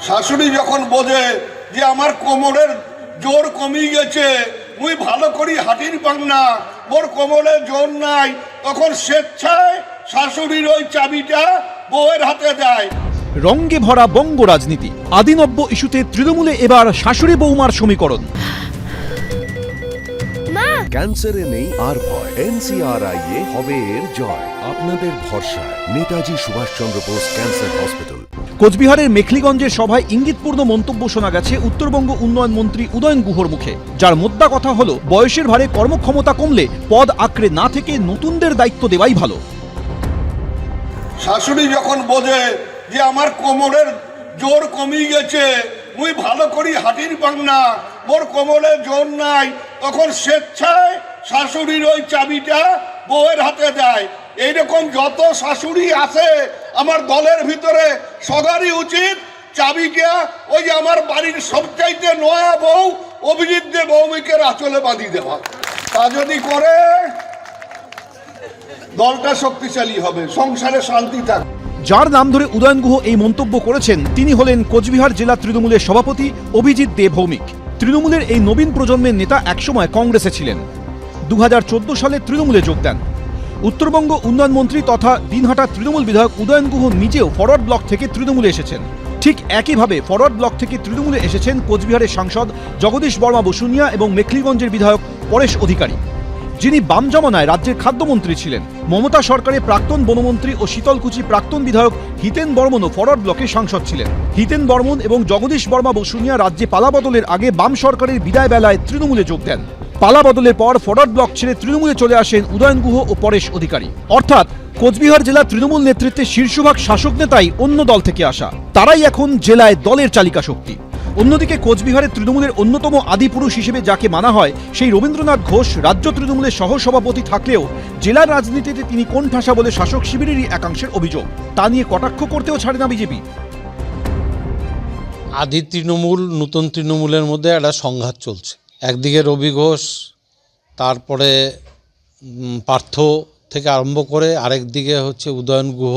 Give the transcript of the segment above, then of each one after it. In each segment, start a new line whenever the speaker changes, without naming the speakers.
শাশুড়ি যখন বোঝে যে আমার কোমরের জোর কমে গেছে, মুই ভালো করি হাঁটির পাং না, মোর কোমরে জোর নাই, তখন স্বেচ্ছায় শাশুড়ির ওই চাবিটা বউয়ের হাতে দেয়।
রঙ্গে ভরা বঙ্গ রাজনীতি, আদিনব্য ইস্যুতে তৃণমূলে এবার শাশুড়ি বৌমার সমীকরণ।
ক্যান্সারে নেই আর ভয়, NCRI-এ হবে এর জয়। আপনাদের ভরসা নেতাজি সুভাষচন্দ্র বোস ক্যান্সার হসপিটাল।
কোচবিহারের মেখলিগঞ্জের সভায় ইঙ্গিতপূর্ণ মন্তব্য শোনা গেছে উত্তরবঙ্গ উন্নয়ন মন্ত্রী উদয়ন গুহর মুখে, যার মোদ্দা কথা হলো বয়সের ভারে কর্মক্ষমতা কমলে পদ আঁকড়ে না থেকে নতুনদের দায়িত্ব দেওয়াই ভালো।
শাশুড়ি যখন বোঝে যে আমার কোমরের জোর কমে গেছে, মুই ভালো করি হাঁটির পাং না, মোর কোমরে জোর নাই, তখন স্বেচ্ছায় শাশুড়ির ওই চাবিটা বউয়ের হাতে দেয়। এইরকম যত শাশুড়ি আছে আমার দলের ভিতরে সবারই উচিত চাবিটা ওই যে আমার বাড়ির সবচাইতে নয়া বউ অভিজিৎ দে ভৌমিকের আঁচলে বাঁধিয়ে দেওয়া। তা যদি করে দলটা শক্তিশালী হবে, সংসারে শান্তি থাকবে।
যার নাম ধরে উদয়ন গুহ এই মন্তব্য করেছেন তিনি হলেন কোচবিহার জেলা তৃণমূলের সভাপতি অভিজিৎ দে ভৌমিক। তৃণমূলের এই নবীন প্রজন্মের নেতা একসময় কংগ্রেসে ছিলেন, 2014 সালে তৃণমূলে যোগ দেন। উত্তরবঙ্গ উন্নয়ন মন্ত্রী তথা দিনহাটা তৃণমূল বিধায়ক উদয়ন গুহ নিজেও ফরওয়ার্ড ব্লক থেকে তৃণমূলে এসেছেন। ঠিক একইভাবে ফরওয়ার্ড ব্লক থেকে তৃণমূলে এসেছেন কোচবিহারের সাংসদ জগদীশ বর্মা বসুনিয়া এবং মেখলিগঞ্জের বিধায়ক পরেশ অধিকারী, যিনি বাম জমানায় রাজ্যের খাদ্যমন্ত্রী ছিলেন। মমতা সরকারের প্রাক্তন বনমন্ত্রী ও শীতলকুচি প্রাক্তন বিধায়ক হিতেন বর্মনও ফরওয়ার্ড ব্লকের সাংসদ ছিলেন। হিতেন বর্মন এবং জগদীশ বর্মা বসুনিয়া রাজ্যে পালাবদলের আগে বাম সরকারের বিদায় বেলায় তৃণমূলে যোগ দেন। পালাবদলের পর ফরওয়ার্ড ব্লক ছেড়ে তৃণমূলে চলে আসেন উদয়ন গুহ ও পরেশ অধিকারী। অর্থাৎ কোচবিহার জেলা তৃণমূল নেতৃত্বে শীর্ষভাগ শাসক নেতাই অন্য দল থেকে আসা, তারাই এখন জেলায় দলের চালিকা শক্তি। অন্যদিকে কোচবিহারের তৃণমূলের অন্যতম আদিপুরুষ হিসেবে যাকে মানা হয় সেই রবীন্দ্রনাথ ঘোষ রাজ্য তৃণমূলের সহসভাপতি থাকলেও জেলার রাজনীতিতে তিনি কোণঠাসা বলে শাসক শিবিরেরই একাংশের অভিযোগ। তা নিয়ে কটাক্ষ করতেও ছাড়ে না বিজেপি।
আদি তৃণমূল নতুন তৃণমূলের মধ্যে একটা সংঘাত চলছে। একদিকে রবি ঘোষ, তারপরে পার্থ থেকে আরম্ভ করে আরেক দিকে হচ্ছে উদয়ন গুহ,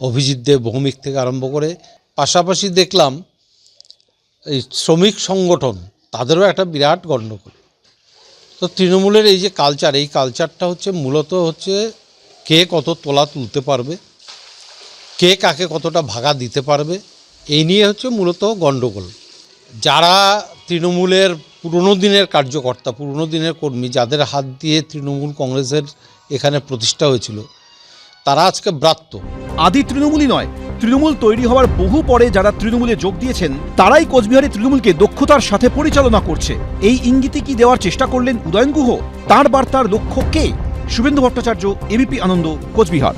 অভিজিৎ দেব ভৌমিক থেকে আরম্ভ করে, পাশাপাশি দেখলাম এই শ্রমিক সংগঠন তাদেরও একটা বিরাট গণ্ডগোল। তো তৃণমূলের এই যে কালচার, এই কালচারটা হচ্ছে মূলত হচ্ছে কে কত তোলা তুলতে পারবে, কে কাকে কতটা ভাগা দিতে পারবে, এই নিয়ে হচ্ছে মূলত গণ্ডগোল। যারা তৃণমূলের পুরনো দিনের কার্যকর্তা, পুরনো দিনের কর্মী, যাদের হাত দিয়ে তৃণমূল কংগ্রেসের এখানে প্রতিষ্ঠা হয়েছিল, তারা আজকে ব্রাত্য।
আদি তৃণমূলই নয়, তৃণমূল তৈরি হওয়ার বহু পরে যারা তৃণমূলে যোগ দিয়েছেন তারাই কোচবিহারে তৃণমূলকে দক্ষতার সাথে পরিচালনা করছে। এই ইঙ্গিতে কি দেওয়ার চেষ্টা করলেন উদয়ন গুহ? তাঁর বার্তার লক্ষ্য কে? শুভেন্দু ভট্টাচার্য, এবিপি আনন্দ, কোচবিহার।